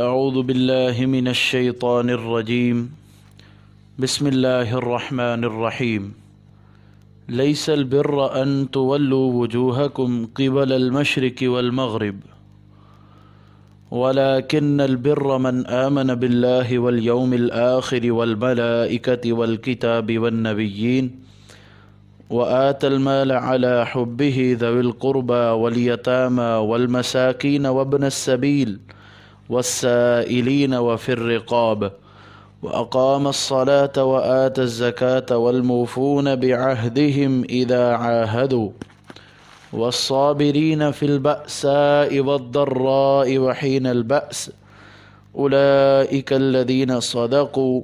اعوذ باللہ من الشیطان الرجیم بسم اللہ الرحمن الرحیم لیس البر ان تولوا وجوہکم قبل المشرق والمغرب ولكن البر من آمن بالله واليوم الآخر والملائكة والكتاب والنبيين وآتى المال على حبه ذوي القربى واليتامى والمساكين وابن السبيل والسائلين وفي الرقاب وأقام الصلاة وآتى الزكاة والموفون بعهدهم إذا عاهدوا والصابرين في البأساء والضراء وحين البأس أولئك الذين صدقوا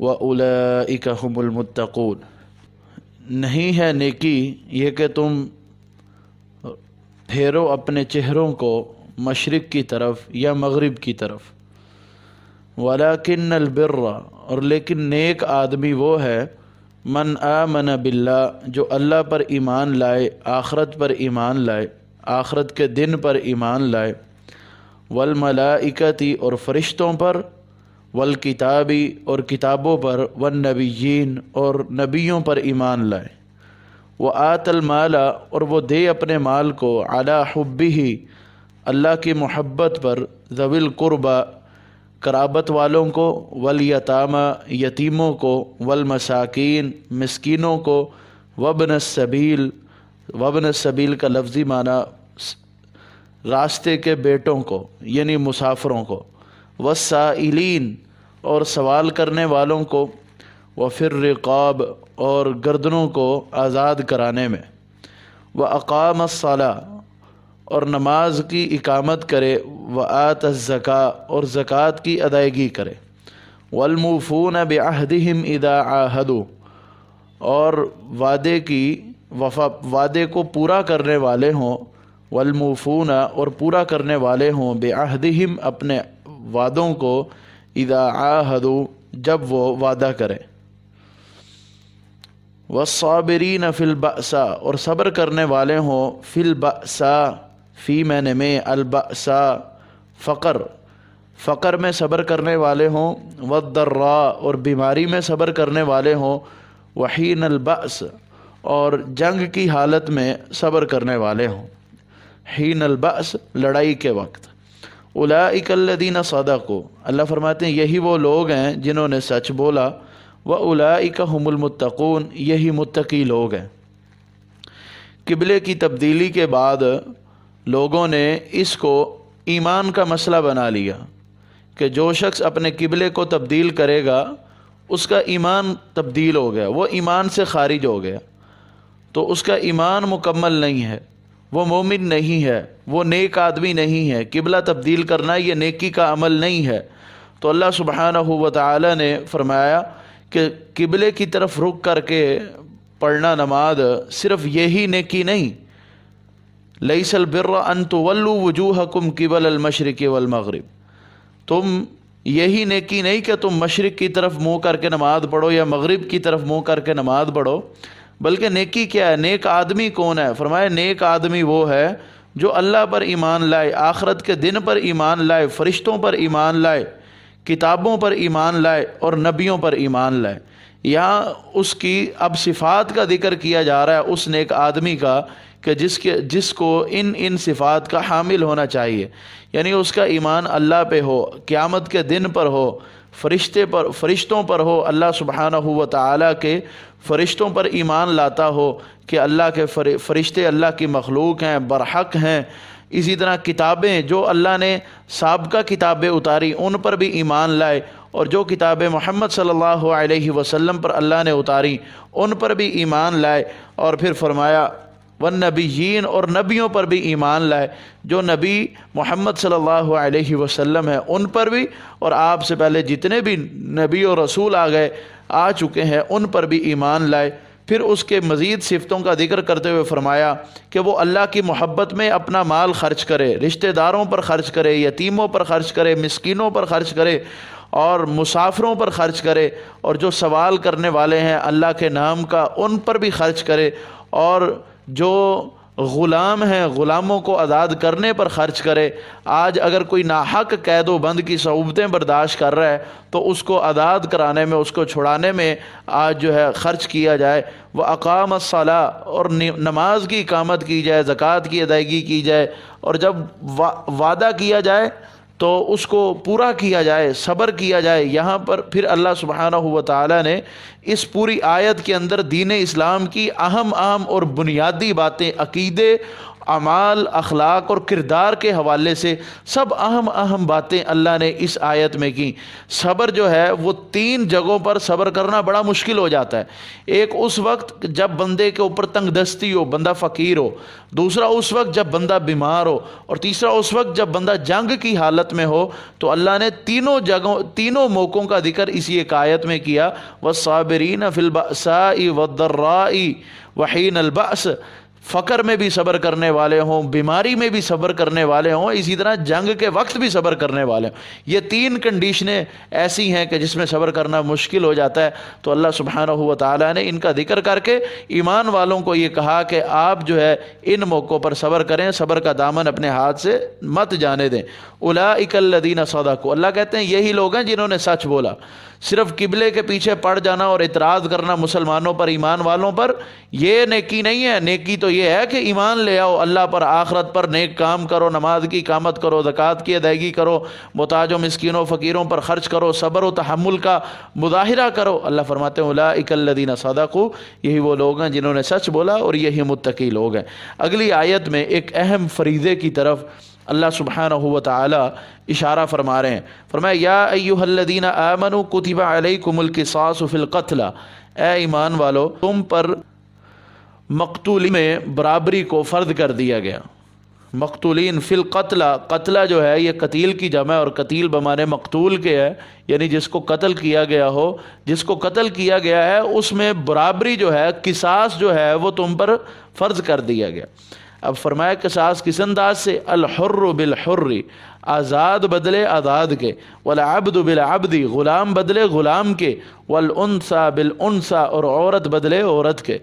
وأولئك هم المتقون۔ نہیں ہے نیکی یہ کہ تم پھیرو اپنے چہروں کو مشرق کی طرف یا مغرب کی طرف، ولیکن البر، اور لیکن نیک آدمی وہ ہے، من آمن باللہ، جو اللہ پر ایمان لائے، آخرت پر ایمان لائے، آخرت کے دن پر ایمان لائے، والملائکتی، اور فرشتوں پر، والکتابی، اور کتابوں پر، والنبیین، اور نبیوں پر ایمان لائے، وآت المال، اور وہ دے اپنے مال کو، علی حبہ، اللہ کی محبت پر، ذوی القربى، قرابت والوں کو، والیتامى، یتیموں کو، والمساکین، مسکینوں کو، وابن السبیل، وابن السبیل کا لفظی معنی راستے کے بیٹوں کو یعنی مسافروں کو، والسائلین، اور سوال کرنے والوں کو، وفی الرقاب، اور گردنوں کو آزاد کرانے میں، واقام الصلاۃ، اور نماز کی اقامت کرے، وآت الزکاۃ، اور زکوٰۃ کی ادائیگی کرے، والموفون بعہدہم اذا عاہدوا، اور وعدے کو پورا کرنے والے ہوں، والموفون، اور پورا کرنے والے ہوں، بعہدہم، اپنے وعدوں کو، اذا عاہدوا، جب وہ وعدہ کریں، والصابرین فی البأساء، اور صبر کرنے والے ہوں، فی البأساء، فی معنی میں، البأساء فقر میں صبر کرنے والے ہوں، والضراء، اور بیماری میں صبر کرنے والے ہوں، وحین البأس، اور جنگ کی حالت میں صبر کرنے والے ہوں، حین البأس، لڑائی کے وقت۔ اولئک الذین صدقوا، اللہ فرماتے ہیں یہی وہ لوگ ہیں جنہوں نے سچ بولا، واولئک هم المتقون، یہی متقی لوگ ہیں۔ قبلے کی تبدیلی کے بعد لوگوں نے اس کو ایمان کا مسئلہ بنا لیا کہ جو شخص اپنے قبلے کو تبدیل کرے گا اس کا ایمان تبدیل ہو گیا، وہ ایمان سے خارج ہو گیا، تو اس کا ایمان مکمل نہیں ہے، وہ مومن نہیں ہے، وہ نیک آدمی نہیں ہے۔ قبلہ تبدیل کرنا یہ نیکی کا عمل نہیں ہے۔ تو اللہ سبحانہ و تعالی نے فرمایا کہ قبلے کی طرف رخ کر کے پڑھنا نماز صرف یہی نیکی نہیں، لیس البر ان تولوا وجوہکم قبل المشرق والمغرب، تم یہی نیکی نہیں کہ تم مشرق کی طرف منہ کر کے نماز پڑھو یا مغرب کی طرف منہ کر کے نماز پڑھو، بلکہ نیکی کیا ہے؟ نیک آدمی کون ہے؟ فرمایا نیک آدمی وہ ہے جو اللہ پر ایمان لائے، آخرت کے دن پر ایمان لائے، فرشتوں پر ایمان لائے، کتابوں پر ایمان لائے، اور نبیوں پر ایمان لائے۔ یہاں اس کی اب صفات کا ذکر کیا جا رہا ہے اس نیک آدمی کا کہ جس کو ان صفات کا حامل ہونا چاہیے، یعنی اس کا ایمان اللہ پہ ہو، قیامت کے دن پر ہو، فرشتوں پر ہو، اللہ سبحانہ و تعالیٰ کے فرشتوں پر ایمان لاتا ہو کہ اللہ کے فرشتے اللہ کی مخلوق ہیں، برحق ہیں۔ اسی طرح کتابیں جو اللہ نے سابقہ کتابیں اتاری ان پر بھی ایمان لائے، اور جو کتابیں محمد صلی اللہ علیہ وسلم پر اللہ نے اتاری ان پر بھی ایمان لائے، اور پھر فرمایا والنبیین، اور نبیوں پر بھی ایمان لائے، جو نبی محمد صلی اللہ علیہ وسلم ہیں ان پر بھی، اور آپ سے پہلے جتنے بھی نبی اور رسول آ چکے ہیں ان پر بھی ایمان لائے۔ پھر اس کے مزید صفتوں کا ذکر کرتے ہوئے فرمایا کہ وہ اللہ کی محبت میں اپنا مال خرچ کرے، رشتہ داروں پر خرچ کرے، یتیموں پر خرچ کرے، مسکینوں پر خرچ کرے، اور مسافروں پر خرچ کرے، اور جو سوال کرنے والے ہیں اللہ کے نام کا ان پر بھی خرچ کرے، اور جو غلام ہیں غلاموں کو آزاد کرنے پر خرچ کرے۔ آج اگر کوئی ناحق قید و بند کی صعوبتیں برداشت کر رہا ہے تو اس کو آزاد کرانے میں، اس کو چھڑانے میں آج جو ہے خرچ کیا جائے۔ وَأَقَامَ الصَّلَاةَ، اور نماز کی اقامت کی جائے، زکوٰۃ کی ادائیگی کی جائے، اور جب وعدہ کیا جائے تو اس کو پورا کیا جائے، صبر کیا جائے۔ یہاں پر پھر اللہ سبحانہ و تعالیٰ نے اس پوری آیت کے اندر دین اسلام کی اہم اور بنیادی باتیں، عقیدے، اعمال، اخلاق اور کردار کے حوالے سے سب اہم باتیں اللہ نے اس آیت میں کی۔ صبر جو ہے وہ 3 جگہوں پر صبر کرنا بڑا مشکل ہو جاتا ہے۔ ایک اس وقت جب بندے کے اوپر تنگ دستی ہو، بندہ فقیر ہو، دوسرا اس وقت جب بندہ بیمار ہو، اور تیسرا اس وقت جب بندہ جنگ کی حالت میں ہو۔ تو اللہ نے تینوں موقعوں کا ذکر اسی ایک آیت میں کیا۔ وَالصَّابِرِينَ فِي الْبَأْسَاءِ وَالضَّرَّاءِ وَحِينَ الْبَأْسِ، فقر میں بھی صبر کرنے والے ہوں، بیماری میں بھی صبر کرنے والے ہوں، اسی طرح جنگ کے وقت بھی صبر کرنے والے ہوں۔ یہ 3 کنڈیشنیں ایسی ہیں کہ جس میں صبر کرنا مشکل ہو جاتا ہے۔ تو اللہ سبحانہ و تعالیٰ نے ان کا ذکر کر کے ایمان والوں کو یہ کہا کہ آپ جو ہے ان موقعوں پر صبر کریں، صبر کا دامن اپنے ہاتھ سے مت جانے دیں۔ اولئک الذین صدقوا، اللہ کہتے ہیں یہی لوگ ہیں جنہوں نے سچ بولا۔ صرف قبلے کے پیچھے پڑ جانا اور اعتراض کرنا مسلمانوں پر، ایمان والوں پر، یہ نیکی نہیں ہے۔ نیکی تو یہ ہے کہ ایمان لے آؤ اللہ پر، آخرت پر، نیک کام کرو، نماز کی اقامت کرو، زکوٰۃ کی ادائیگی کرو، محتاج و مسکینوں فقیروں پر خرچ کرو، صبر و تحمل کا مظاہرہ کرو۔ اللہ فرماتے ہیں اولئک الذین صدقوا، یہی وہ لوگ ہیں جنہوں نے سچ بولا اور یہی متقی لوگ ہیں۔ اگلی آیت میں ایک اہم فریضے کی طرف اللہ سبحانہ و تعالی اشارہ فرما رہے ہیں۔ فرمایا یا ایھا الذین آمنوا کتب علیکم القصاص فی القتل، اے ایمان والو تم پر مقتول میں برابری کو فرض کر دیا گیا۔ مقتولین فی القتل، قتلہ جو ہے یہ قتیل کی جمع، اور قتیل بمانے مقتول کے ہے، یعنی جس کو قتل کیا گیا ہو، جس کو قتل کیا گیا ہے اس میں برابری جو ہے، قصاص جو ہے وہ تم پر فرض کر دیا گیا۔ اب فرمایا قصاص کس انداز سے؟ الحر بالحر، آزاد بدلے آزاد کے، والعبد بالعبد، غلام بدلے غلام کے، والانثى بالانثى، اور عورت بدلے عورت کے۔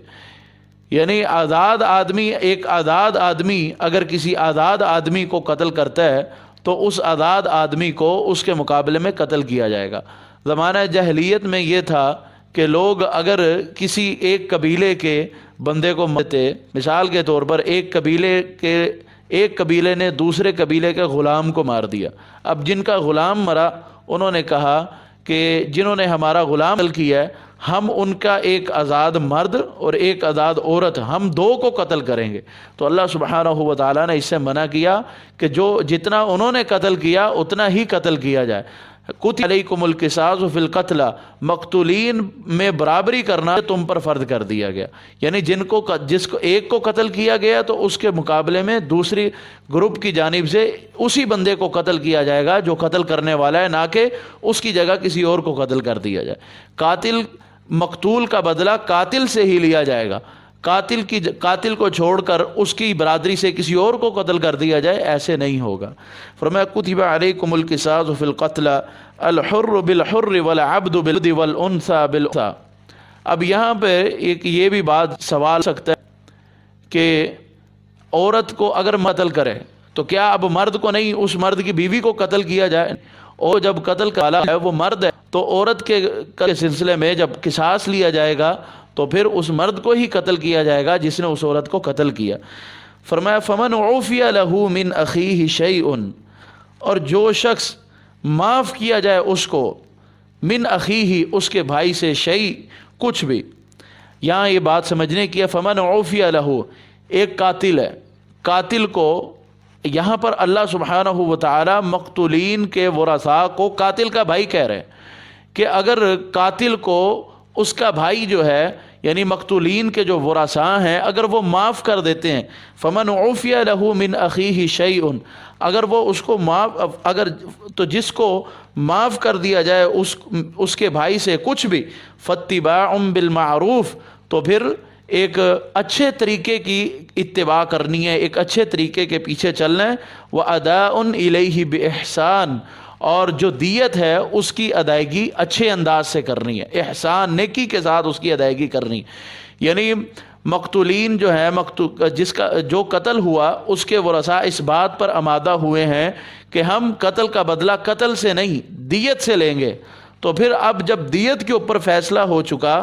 یعنی آزاد آدمی، ایک آزاد آدمی اگر کسی آزاد آدمی کو قتل کرتا ہے تو اس آزاد آدمی کو اس کے مقابلے میں قتل کیا جائے گا۔ زمانہ جاہلیت میں یہ تھا کہ لوگ اگر کسی ایک قبیلے کے بندے کو مرتے، مثال کے طور پر ایک قبیلے نے دوسرے قبیلے کے غلام کو مار دیا۔ اب جن کا غلام مرا انہوں نے کہا کہ جنہوں نے ہمارا غلام قتل کیا ہے، ہم ان کا ایک آزاد مرد اور ایک آزاد عورت، ہم 2 کو قتل کریں گے۔ تو اللہ سبحانہ و تعالیٰ نے اس سے منع کیا کہ جتنا انہوں نے قتل کیا اتنا ہی قتل کیا جائے۔ کتب علیکم القصاص فی القتل، مقتولین میں برابری کرنا تم پر فرض کر دیا گیا۔ یعنی جس کو ایک کو قتل کیا گیا تو اس کے مقابلے میں دوسری گروپ کی جانب سے اسی بندے کو قتل کیا جائے گا جو قتل کرنے والا ہے، نہ کہ اس کی جگہ کسی اور کو قتل کر دیا جائے۔ مقتول کا بدلہ قاتل سے ہی لیا جائے گا۔ قاتل کو چھوڑ کر اس کی برادری سے کسی اور کو قتل کر دیا جائے، ایسے نہیں ہوگا۔ فرمایا کتب علیکم القصاص فی القتل الحر بالحر والعبد بالعبد والانثى بالانثى۔ اب یہاں پہ ایک یہ بھی بات سوال سکتا ہے کہ عورت کو اگر قتل کرے تو کیا اب مرد کو نہیں، اس مرد کی بیوی کو قتل کیا جائے؟ اور جب قتل کا والا ہے وہ مرد ہے تو عورت کے سلسلے میں جب قصاص لیا جائے گا تو پھر اس مرد کو ہی قتل کیا جائے گا جس نے اس عورت کو قتل کیا۔ فرمایا فمن عفی لہ من اخیہ شیء، اور جو شخص معاف کیا جائے اس کو، من اخیہ اس کے بھائی سے، شیء کچھ بھی۔ یہاں یہ بات سمجھنے کی ہے، فمن عفی لہ ایک قاتل ہے، قاتل کو یہاں پر اللہ سبحانہ و تعالی مقتولین کے ورثاء کو قاتل کا بھائی کہہ رہے ہیں کہ اگر قاتل کو اس کا بھائی جو ہے یعنی مقتولین کے جو ورثاء ہیں اگر وہ معاف کر دیتے ہیں، فمن عفی لہ من اخیہ شیء، اگر وہ اس کو تو جس کو معاف کر دیا جائے اس کے بھائی سے کچھ بھی، فاتباع بالمعروف، تو پھر ایک اچھے طریقے کی اتباع کرنی ہے، ایک اچھے طریقے کے پیچھے چلنا ہے، وَأَدَاءٌ إِلَيْهِ بِإِحْسَان، اور جو دیت ہے اس کی ادائیگی اچھے انداز سے کرنی ہے، احسان نیکی کے ساتھ اس کی ادائیگی کرنی ہے۔ یعنی مقتولین جو ہے جو قتل ہوا اس کے ورثاء اس بات پر آمادہ ہوئے ہیں کہ ہم قتل کا بدلہ قتل سے نہیں دیت سے لیں گے، تو پھر اب جب دیت کے اوپر فیصلہ ہو چکا،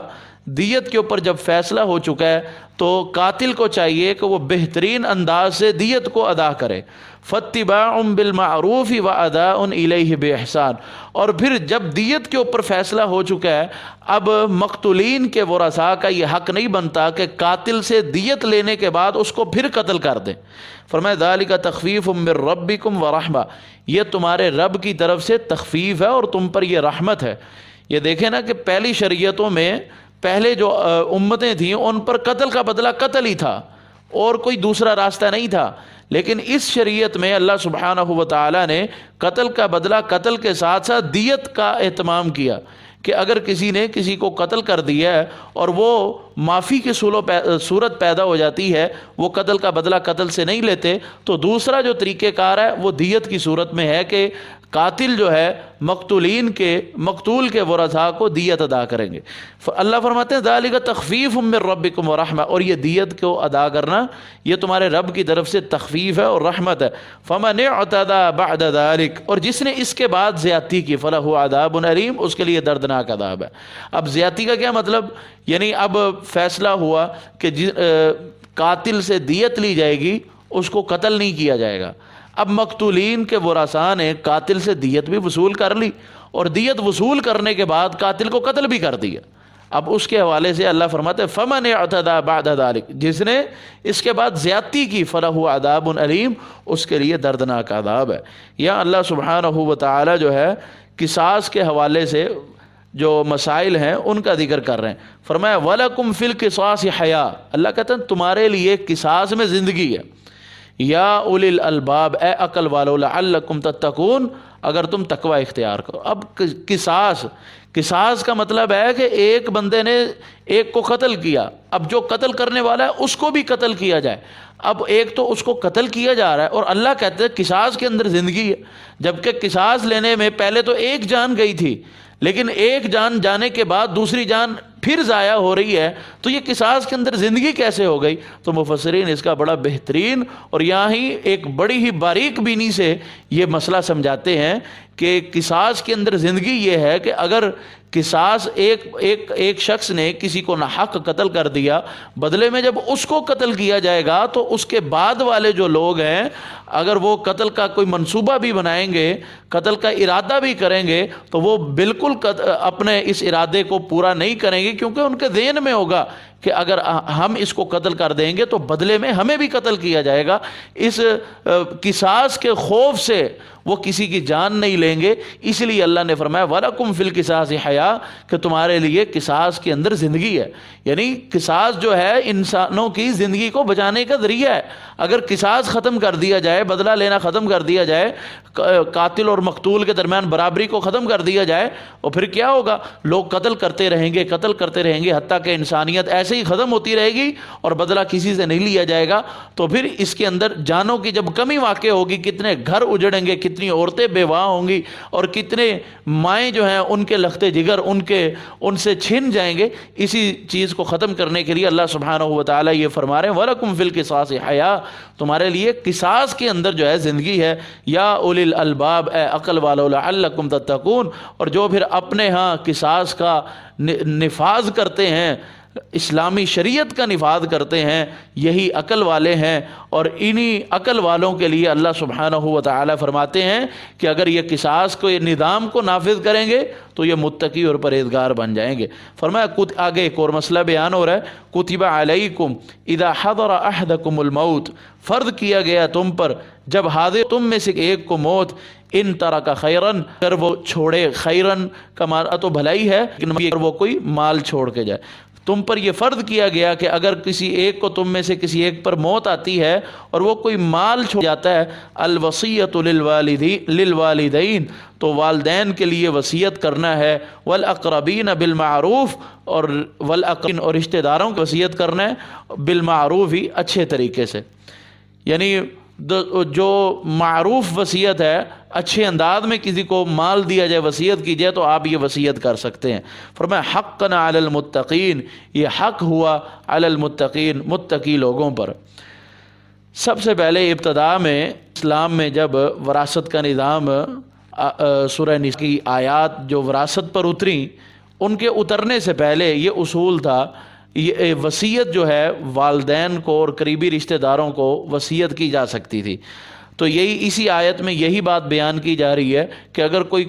دیت کے اوپر جب فیصلہ ہو چکا ہے تو قاتل کو چاہیے کہ وہ بہترین انداز سے دیت کو ادا کرے۔ فاتباع بالمعروف واداء الیہ باحسان، اور پھر جب دیت کے اوپر فیصلہ ہو چکا ہے اب مقتولین کے ورثاء کا یہ حق نہیں بنتا کہ قاتل سے دیت لینے کے بعد اس کو پھر قتل کر دیں۔ فرمایا ذالک تخفیف من ربکم ورحمہ، یہ تمہارے رب کی طرف سے تخفیف ہے اور تم پر یہ رحمت ہے۔ یہ دیکھیں نا کہ پہلی شریعتوں میں پہلے جو امتیں تھیں ان پر قتل کا بدلہ قتل ہی تھا اور کوئی دوسرا راستہ نہیں تھا، لیکن اس شریعت میں اللہ سبحانہ و تعالی نے قتل کا بدلہ قتل کے ساتھ ساتھ دیت کا اہتمام کیا کہ اگر کسی نے کسی کو قتل کر دیا ہے اور وہ معافی کی صورت پیدا ہو جاتی ہے، وہ قتل کا بدلہ قتل سے نہیں لیتے، تو دوسرا جو طریقہ کار ہے وہ دیت کی صورت میں ہے کہ قاتل جو ہے مقتول کے ورثاء کو دیت ادا کریں گے۔ اللہ فرماتے ہیں ذالک تخفیف من ربکم ورحمہ، اور یہ دیت کو ادا کرنا یہ تمہارے رب کی طرف سے تخفیف ہے اور رحمت ہے۔ فمن اعتدی بعد ذلک، اور جس نے اس کے بعد زیادتی کی، فلہ عذاب علیم، اس کے لیے دردناک عذاب ہے۔ اب زیادتی کا کیا مطلب؟ یعنی اب فیصلہ ہوا کہ قاتل سے دیت لی جائے گی، اس کو قتل نہیں کیا جائے گا۔ اب مقتولین کے ورثاء نے قاتل سے دیت بھی وصول کر لی اور دیت وصول کرنے کے بعد قاتل کو قتل بھی کر دیا۔ اب اس کے حوالے سے اللہ فرماتے ہیں فمن اعتدی بعد ذلک، جس نے اس کے بعد زیادتی کی، فلہ عذاب علیم، اس کے لیے دردناک عذاب ہے۔ یا اللہ سبحانہ و تعالی جو ہے قصاص کے حوالے سے جو مسائل ہیں ان کا ذکر کر رہے ہیں۔ فرمایا وَلَكُمْ فِي الْقِصَاصِ حَیَاءٌ، اللہ کہتے ہیں تمہارے لیے قصاص میں زندگی ہے۔ یا اولی الالباب، اے عقل والو، لعلکم تتقون، اگر تم تقوی اختیار کرو۔ اب قصاص کا مطلب ہے کہ ایک بندے نے ایک کو قتل کیا، اب جو قتل کرنے والا ہے اس کو بھی قتل کیا جائے۔ اب ایک تو اس کو قتل کیا جا رہا ہے اور اللہ کہتے ہیں قصاص کے اندر زندگی ہے، جبکہ قصاص لینے میں پہلے تو ایک جان گئی تھی، لیکن ایک جان جانے کے بعد دوسری جان پھر ضائع ہو رہی ہے، تو یہ قصاص کے اندر زندگی کیسے ہو گئی؟ تو مفسرین اس کا بڑا بہترین اور یہاں ہی ایک بڑی ہی باریک بینی سے یہ مسئلہ سمجھاتے ہیں کہ قصاص کے اندر زندگی یہ ہے کہ اگر قصاص ایک شخص نے کسی کو ناحق قتل کر دیا، بدلے میں جب اس کو قتل کیا جائے گا تو اس کے بعد والے جو لوگ ہیں اگر وہ قتل کا کوئی منصوبہ بھی بنائیں گے، قتل کا ارادہ بھی کریں گے، تو وہ بالکل اپنے اس ارادے کو پورا نہیں کریں گے، کیونکہ ان کے ذہن میں ہوگا کہ اگر ہم اس کو قتل کر دیں گے تو بدلے میں ہمیں بھی قتل کیا جائے گا۔ اس قصاص کے خوف سے وہ کسی کی جان نہیں لیں گے، اس لیے اللہ نے فرمایا وَلَكُمْ فِي الْقِصَاصِ حَیَاءٌ، کہ تمہارے لیے قصاص کے اندر زندگی ہے۔ یعنی قصاص جو ہے انسانوں کی زندگی کو بچانے کا ذریعہ ہے۔ اگر قصاص ختم کر دیا جائے، بدلہ لینا ختم کر دیا جائے، قاتل اور مقتول کے درمیان برابری کو ختم کر دیا جائے، اور پھر کیا ہوگا؟ لوگ قتل کرتے رہیں گے، حتیٰ کہ انسانیت ایسے ہی ختم ہوتی رہے گی اور بدلہ کسی سے نہیں لیا جائے گا۔ تو پھر اس کے اندر جانوں کی جب کمی واقع ہوگی، کتنے گھر اجڑیں گے، کتنی عورتیں بیواہ ہوں گی، اور کتنے مائیں جو ہیں ان کے لختے جگر ان سے چھن جائیں گے۔ اسی چیز کو ختم کرنے کے لیے اللہ سبحانہ و تعالیٰ یہ فرما رہے ہیں وَلَكُمْ فِي الْقِصَاصِ حَیَاءٌ، تمہارے لیے قصاص کے اندر جو ہے زندگی ہے۔ یا اولی الالباب، اے عقل والو، لعلکم تتقون، اور جو پھر اپنے ہاں قصاص کا نفاذ کرتے ہیں، اسلامی شریعت کا نفاذ کرتے ہیں، یہی عقل والے ہیں۔ اور انہی عقل والوں کے لیے اللہ سبحانہ و تعالی فرماتے ہیں کہ اگر یہ قصاص کو، یہ نظام کو نافذ کریں گے تو یہ متقی اور پرہیزگار بن جائیں گے۔ فرمایا آگے ایک اور مسئلہ بیان ہو رہا ہے، کتب علیکم اذا حضر احدکم الموت، فرض کیا گیا تم پر جب حاضر تم میں سے ایک کو موت، ان ترک خیرن، اگر وہ چھوڑے، خیرن کا معنی تو بھلائی ہے، لیکن اگر وہ کوئی مال چھوڑ کے جائے، تم پر یہ فرض کیا گیا کہ اگر کسی ایک کو، تم میں سے کسی ایک پر موت آتی ہے اور وہ کوئی مال چھوڑ جاتا ہے، الوصیۃ للوالدین، تو والدین کے لیے وصیت کرنا ہے، والاقربین بالمعروف، اور والاقربین اور رشتہ داروں کی وصیت کرنا ہے بالمعروف ہی، اچھے طریقے سے۔ یعنی جو معروف وصیت ہے، اچھے انداز میں کسی کو مال دیا جائے، وصیت کی جائے، تو آپ یہ وصیت کر سکتے ہیں۔ فرمایا حقا علی المتقین، یہ حق ہوا علی المتقین، متقی لوگوں پر۔ سب سے پہلے ابتدا میں اسلام میں جب وراثت کا نظام، سورہ نساء کی آیات جو وراثت پر اتریں، ان کے اترنے سے پہلے یہ اصول تھا، یہ وصیت جو ہے والدین کو اور قریبی رشتہ داروں کو وصیت کی جا سکتی تھی۔ تو یہی اسی آیت میں یہی بات بیان کی جا رہی ہے کہ اگر کوئی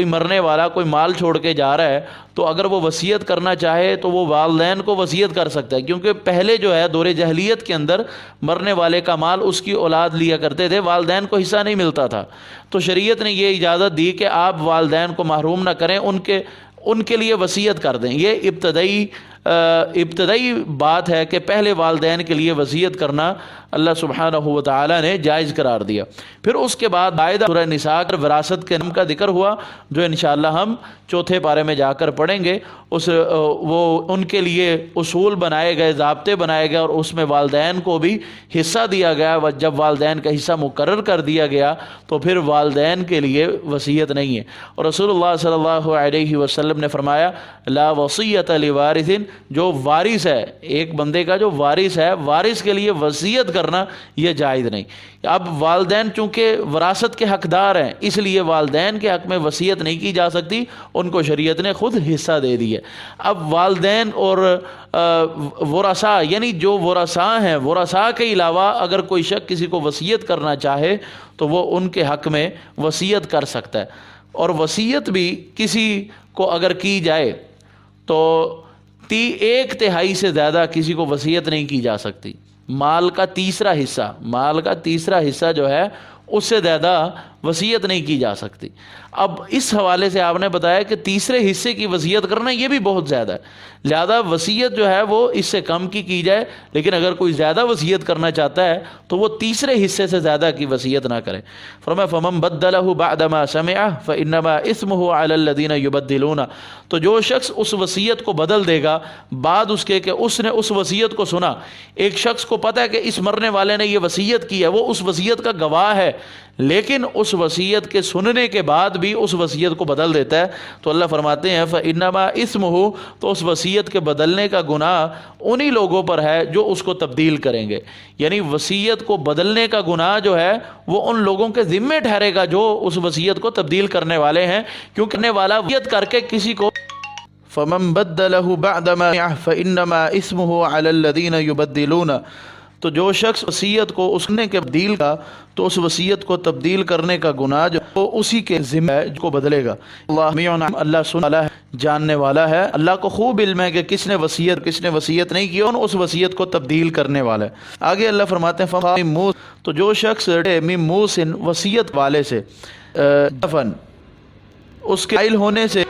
مرنے والا کوئی مال چھوڑ کے جا رہا ہے، تو اگر وہ وصیت کرنا چاہے تو وہ والدین کو وصیت کر سکتا ہے، کیونکہ پہلے جو ہے دور جاہلیت کے اندر مرنے والے کا مال اس کی اولاد لیا کرتے تھے، والدین کو حصہ نہیں ملتا تھا۔ تو شریعت نے یہ اجازت دی کہ آپ والدین کو محروم نہ کریں، ان کے لیے وصیت کر دیں۔ یہ ابتدائی بات ہے کہ پہلے والدین کے لیے وصیت کرنا اللہ سبحانہ و تعالی نے جائز قرار دیا۔ پھر اس کے بعد باقاعدہ سورہ نساء کا وراثت کے نام کا ذکر ہوا، جو انشاءاللہ ہم چوتھے پارے میں جا کر پڑھیں گے۔ وہ ان کے لیے اصول بنائے گئے، ضابطے بنائے گئے، اور اس میں والدین کو بھی حصہ دیا گیا۔ جب والدین کا حصہ مقرر کر دیا گیا تو پھر والدین کے لیے وصیت نہیں ہے۔ اور رسول اللہ صلی اللہ علیہ وسلم نے فرمایا لا وصیۃ لوارث، جو وارث ہے، ایک بندے کا جو وارث ہے، وارث کے لیے وصیت کرنا یہ جائز نہیں۔ اب والدین چونکہ وراثت کے حقدار ہیں، اس لیے والدین کے حق میں وصیت نہیں کی جا سکتی، ان کو شریعت نے خود حصہ دے دی ہے۔ اب والدین اور ورثاء، یعنی جو ورثاء ہیں، ورثاء کے علاوہ اگر کوئی شخص کسی کو وصیت کرنا چاہے تو وہ ان کے حق میں وصیت کر سکتا ہے۔ اور وصیت بھی کسی کو اگر کی جائے تو 1/3 سے زیادہ کسی کو وصیت نہیں کی جا سکتی۔ مال کا تیسرا حصہ جو ہے اس سے زیادہ وصیت نہیں کی جا سکتی۔ اب اس حوالے سے آپ نے بتایا کہ تیسرے حصے کی وصیت کرنا یہ بھی بہت زیادہ ہے، لہذا وصیت جو ہے وہ اس سے کم کی جائے، لیکن اگر کوئی زیادہ وصیت کرنا چاہتا ہے تو وہ تیسرے حصے سے زیادہ کی وصیت نہ کرے۔ فرمایا فمن بدلہ بعد ما سمعہ فانما اثمہ علی الذین یبدلون، تو جو شخص اس وصیت کو بدل دے گا بعد اس کے کہ اس نے اس وصیت کو سنا، ایک شخص کو پتہ ہے کہ اس مرنے والے نے یہ وصیت کی ہے، وہ اس وصیت کا گواہ ہے، لیکن اس وصیت کے سننے کے بعد بھی اس وصیت کو بدل دیتا ہے، تو اللہ فرماتے ہیں فإنما اسمہ، تو اس وصیت کے بدلنے کا گناہ انہی لوگوں پر ہے جو اس کو تبدیل کریں گے۔ یعنی وصیت کو بدلنے کا گناہ جو ہے وہ ان لوگوں کے ذمے ٹھہرے گا جو اس وصیت کو تبدیل کرنے والے ہیں، کیونکہ کرنے والا وصیت کر کے کسی کو فمن بدلہ بعد ما فإنما اسمہ علی الذین یبدلون، تو جو شخص وصیت کو اس نے کے تبدیل کا، تو اس وصیت کو تبدیل کرنے کا گناہ جو اسی کے ذمہ ہے جو کو بدلے گا۔ اللہ سننے والا ہے، جاننے والا ہے، اللہ کو خوب علم ہے کہ کس نے وصیت نہیں کی، اور اس وصیت کو تبدیل کرنے والا ہے۔ آگے اللہ فرماتے ہیں تو جو شخص موسن وصیت والے سے دفن اس کے قائل ہونے سے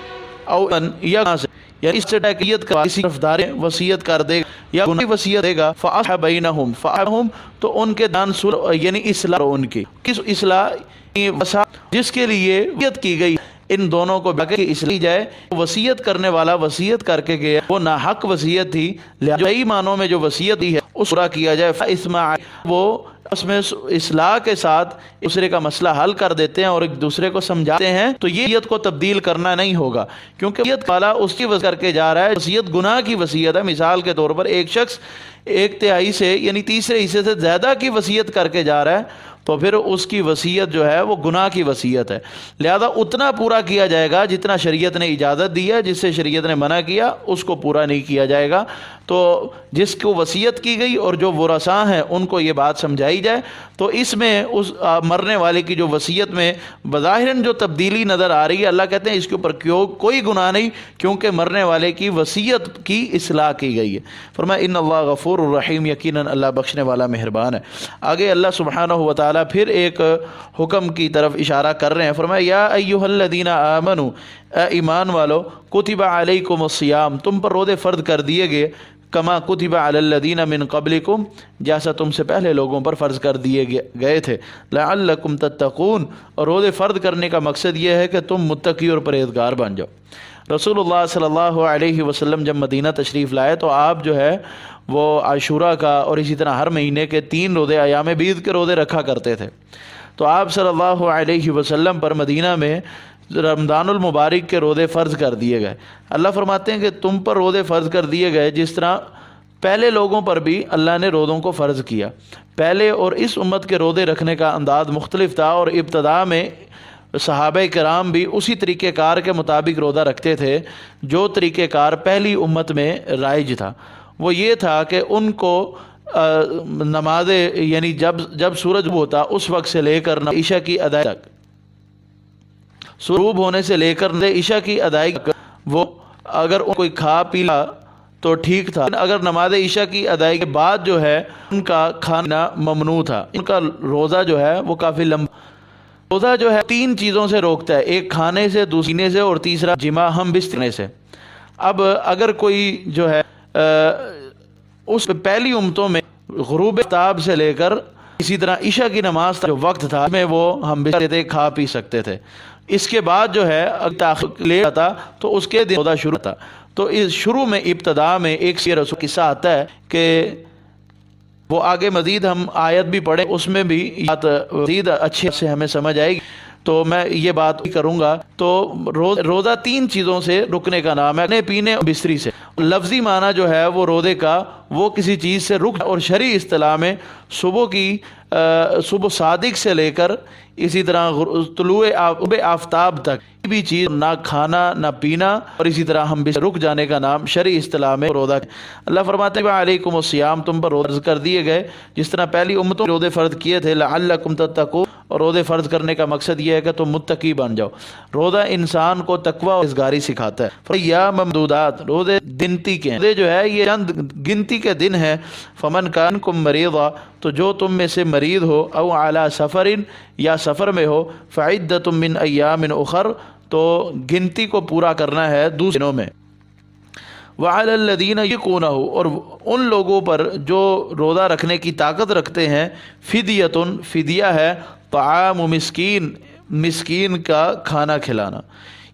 او یا سے، یعنی اس سے ٹاکیت کا کسی طرفدار وصیت کر دے گا یا گناہ وصیت دے گا، فاصلح بینہم تو ان کے دان یعنی اصلاح، ان کی کس اصلاح جس کے لیے وصیت کی گئی، ان دونوں کو باقی اصلاح جائے۔ وصیت کرنے والا وصیت کر کے گیا، وہ ناحق وصیت تھی، لہذا صحیح معنوں میں جو وصیت دی ہے اس پورا کیا جائے۔ فاسمع، وہ اس میں اصلاح کے ساتھ دوسرے کا مسئلہ حل کر دیتے ہیں اور ایک دوسرے کو سمجھاتے ہیں، تو یہ وصیت کو تبدیل کرنا نہیں ہوگا، کیونکہ وصیت والا اس کی وصیت کر کے جا رہا ہے، وصیت گناہ کی وصیت ہے۔ مثال کے طور پر ایک شخص 1/3 سے یعنی تیسرے حصے سے زیادہ کی وصیت کر کے جا رہا ہے، تو پھر اس کی وصیت جو ہے وہ گناہ کی وصیت ہے، لہذا اتنا پورا کیا جائے گا جتنا شریعت نے اجازت دی ہے، جس سے شریعت نے منع کیا اس کو پورا نہیں کیا جائے گا۔ تو جس کو وصیت کی گئی اور جو ورثاء ہیں ان کو یہ بات سمجھائی جائے، تو اس میں اس مرنے والے کی جو وصیت میں بظاہراً جو تبدیلی نظر آ رہی ہے، اللہ کہتے ہیں اس کے اوپر کوئی گناہ نہیں، کیونکہ مرنے والے کی وصیت کی اصلاح کی گئی ہے۔ فرمایا ان اللہ غفور الرحیم، یقیناً اللہ بخشنے والا مہربان ہے۔ آگے اللہ سبحانہ و تعالیٰ پھر ایک حکم کی طرف اشارہ کر رہے ہیں۔ فرمایا یا ایھا الذین آمنوا، اے ایمان والو، کتب علیکم الصیام، تم پر روزے فرض کر دیے گئے، کما کتب علی الذین من قبلکم، جیسا تم سے پہلے لوگوں پر فرض کر دیے گئے تھے، لعلکم تتقون، اور روزے فرض کرنے کا مقصد یہ ہے کہ تم متقی اور پرہیزگار بن جاؤ۔ رسول اللہ صلی اللہ علیہ وسلم جب مدینہ تشریف لائے تو آپ جو ہے وہ عاشوراء کا اور اسی طرح ہر مہینے کے 3 روزے ایام بیض کے روزے رکھا کرتے تھے۔ تو آپ صلی اللہ علیہ وسلم پر مدینہ میں رمضان المبارک کے روزے فرض کر دیے گئے۔ اللہ فرماتے ہیں کہ تم پر روزے فرض کر دیے گئے جس طرح پہلے لوگوں پر بھی اللہ نے روزوں کو فرض کیا۔ پہلے اور اس امت کے روزے رکھنے کا انداز مختلف تھا، اور ابتدا میں صحابہ کرام بھی اسی طریقہ کار کے مطابق روزہ رکھتے تھے جو طریقہ کار پہلی امت میں رائج تھا۔ وہ یہ تھا کہ ان کو نماز یعنی جب سورج ہوتا اس وقت سے لے کر عشاء کی ادائیگی تک، غروب ہونے سے لے کر عشاء کی ادائیگی، وہ اگر کوئی کھا پی لا تو ٹھیک تھا، اگر نماز عشاء کی ادائیگی کے بعد جو ہے ان کا کھانا ممنوع تھا۔ ان کا روزہ جو ہے وہ کافی لمبا، روزہ جو ہے 3 چیزوں سے روکتا ہے، ایک کھانے سے، دوسری پینے سے، اور تیسرا جماع ہم بستر سے۔ اب اگر کوئی جو ہے اس پہلی امتوں میں غروب آفتاب سے لے کر اسی طرح عشاء کی نماز جو وقت تھا میں وہ ہم بستر تھے، کھا پی سکتے تھے۔ اس کے بعد جو ہے تاخیر لیٹ آتا تو اس کے دن روزہ شروع تھا۔ تو اس شروع میں ابتدا میں ایک سیر رسول قصہ آتا ہے کہ وہ آگے مزید ہم آیت بھی پڑھیں، اس میں بھی بات مزید اچھے سے ہمیں سمجھ آئے گی، تو میں یہ بات کروں گا۔ تو روزہ 3 چیزوں سے رکنے کا نام ہے، کھانے پینے اور بستری سے۔ لفظی معنی جو ہے وہ روزے کا وہ کسی چیز سے رک، اور شرعی اصطلاح میں صبح صادق سے لے کر اسی طرح طلوع آفتاب تک بھی چیز نہ کھانا نہ پینا، اور اسی طرح ہم بھی رک جانے کا نام شرعی اصطلاح میں روزہ۔ اللہ فرماتے ہیں علیکم الصیام، تم پر روزے کر دیے گئے جس طرح پہلی امتوں روزے فرض کیے تھے، لعلکم تتقون، اور روزے فرض کرنے کا مقصد یہ ہے کہ تم متقی بن جاؤ۔ روزہ انسان کو تقوی اور پرہیزگاری سکھاتا ہے۔ یا ممدودات، روزے گنتی کے ہیں، روزے جو ہے یہ چند گنتی کے دن ہے۔ فمن کان منکم مریضا، تو جو تم میں سے مریض ہو، او علی سفر، یا سفر میں ہو، فعدۃ من ایام اخر، تو گنتی کو پورا کرنا ہے دوسرے دنوں میں۔ وعلی الذین یطیقونہ، اور ان لوگوں پر جو روزہ رکھنے کی طاقت رکھتے ہیں، فدیۃ، فدیہ ہے، طعام مسکین، مسکین کا کھانا کھلانا۔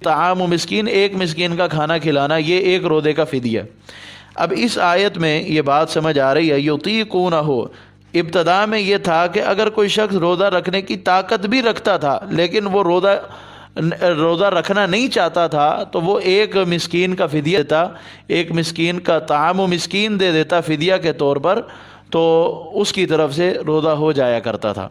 طعام مسکین، ایک مسکین کا کھانا کھلانا، یہ ایک روزے کا فدیہ۔ اب اس آیت میں یہ بات سمجھ آ رہی ہے، یطیقونہ ہو، ابتدا میں یہ تھا کہ اگر کوئی شخص روزہ رکھنے کی طاقت بھی رکھتا تھا لیکن وہ روزہ رکھنا نہیں چاہتا تھا تو وہ ایک مسکین کا فدیہ دیتا، ایک مسکین کا طعام و مسکین دے دیتا فدیہ کے طور پر، تو اس کی طرف سے روزہ ہو جایا کرتا تھا۔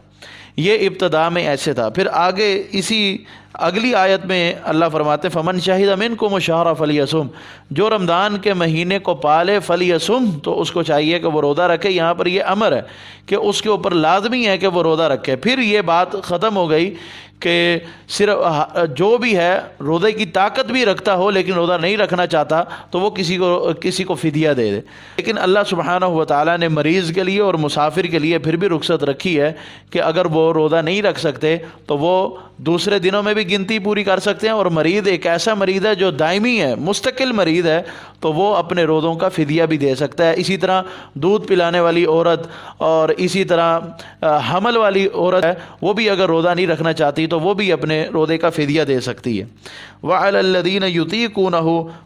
یہ ابتدا میں ایسے تھا۔ پھر آگے اسی اگلی آیت میں اللہ فرماتے ہیں فمن شہد منکم الشہر فلیصم، جو رمضان کے مہینے کو پالے فلیصم، تو اس کو چاہیے کہ وہ روزہ رکھے۔ یہاں پر یہ امر ہے کہ اس کے اوپر لازمی ہے کہ وہ روزہ رکھے۔ پھر یہ بات ختم ہو گئی کہ صرف جو بھی ہے روزے کی طاقت بھی رکھتا ہو لیکن روزہ نہیں رکھنا چاہتا تو وہ کسی کو فدیہ دے دے۔ لیکن اللہ سبحانہ و تعالیٰ نے مریض کے لیے اور مسافر کے لیے پھر بھی رخصت رکھی ہے کہ اگر وہ روزہ نہیں رکھ سکتے تو وہ دوسرے دنوں میں بھی گنتی پوری کر سکتے ہیں، اور مریض ایک ایسا مریض ہے جو دائمی ہے، مستقل مریض ہے، تو وہ اپنے روزوں کا فدیہ بھی دے سکتا ہے۔ اسی طرح دودھ پلانے والی عورت اور اسی طرح حمل والی عورت ہے، وہ بھی اگر روزہ نہیں رکھنا چاہتی تو وہ بھی اپنے روزے کا فدیہ دے سکتی ہے۔ وعلی الذین یطیقونہ،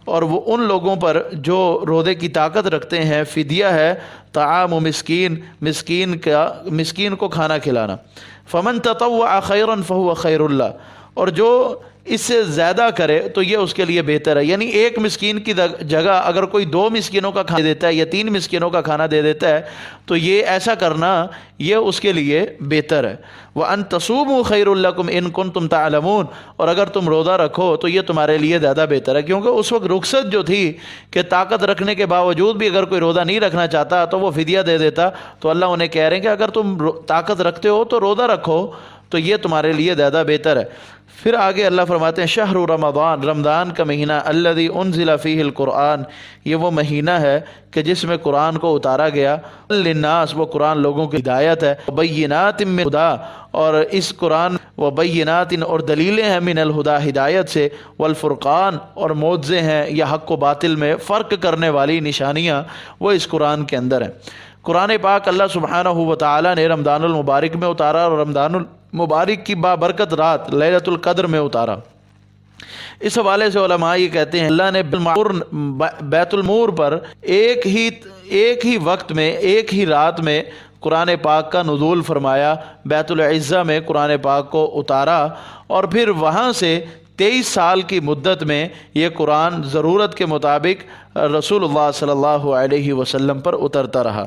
اور وہ ان لوگوں پر جو روزے کی طاقت رکھتے ہیں فدیہ ہے طعام مسکین، مسکین کو کھانا کھلانا۔ فمن تطوع خیرا فہو خیر اللہ، اور جو اس سے زیادہ کرے تو یہ اس کے لیے بہتر ہے۔ یعنی ایک مسکین کی جگہ اگر کوئی 2 مسکینوں کا کھانا دے دیتا ہے یا 3 مسکینوں کا کھانا دے دیتا ہے تو یہ ایسا کرنا یہ اس کے لیے بہتر ہے۔ وَأَن تَصُومُوا خَيْرٌ لَكُمْ إِن كُنتُمْ تَعْلَمُونَ، اور اگر تم روزہ رکھو تو یہ تمہارے لیے زیادہ بہتر ہے، کیونکہ اس وقت رخصت جو تھی کہ طاقت رکھنے کے باوجود بھی اگر کوئی روزہ نہیں رکھنا چاہتا تو وہ فدیہ دے دیتا، تو اللہ انہیں کہہ رہے ہیں کہ اگر تم طاقت رکھتے ہو تو روزہ رکھو تو یہ تمہارے لیے زیادہ بہتر ہے۔ پھر آگے اللہ فرماتے ہیں شہر رمضان، رمضان کا مہینہ، الذی انزل فیہ القرآن، یہ وہ مہینہ ہے کہ جس میں قرآن کو اتارا گیا، للناس، وہ قرآن لوگوں کی ہدایت ہے، بینات من الہدی، اور اس قرآن وبینات، اور دلیلیں ہیں، من الہدی، ہدایت سے، والفرقان، اور معجزے ہیں یا حق و باطل میں فرق کرنے والی نشانیاں وہ اس قرآن کے اندر ہیں۔ قرآن پاک اللہ سبحانہ و تعالی نے رمضان المبارک میں اتارا، اور رمضان المبارک کی بابرکت رات لیلۃ القدر میں اتارا۔ اس حوالے سے علماء یہ کہتے ہیں اللہ نے بیت المور پر ایک ہی وقت میں، ایک ہی رات میں قرآن پاک کا نزول فرمایا، بیت العزہ میں قرآن پاک کو اتارا، اور پھر وہاں سے 23 سال کی مدت میں یہ قرآن ضرورت کے مطابق رسول اللہ صلی اللہ علیہ وسلم پر اترتا رہا۔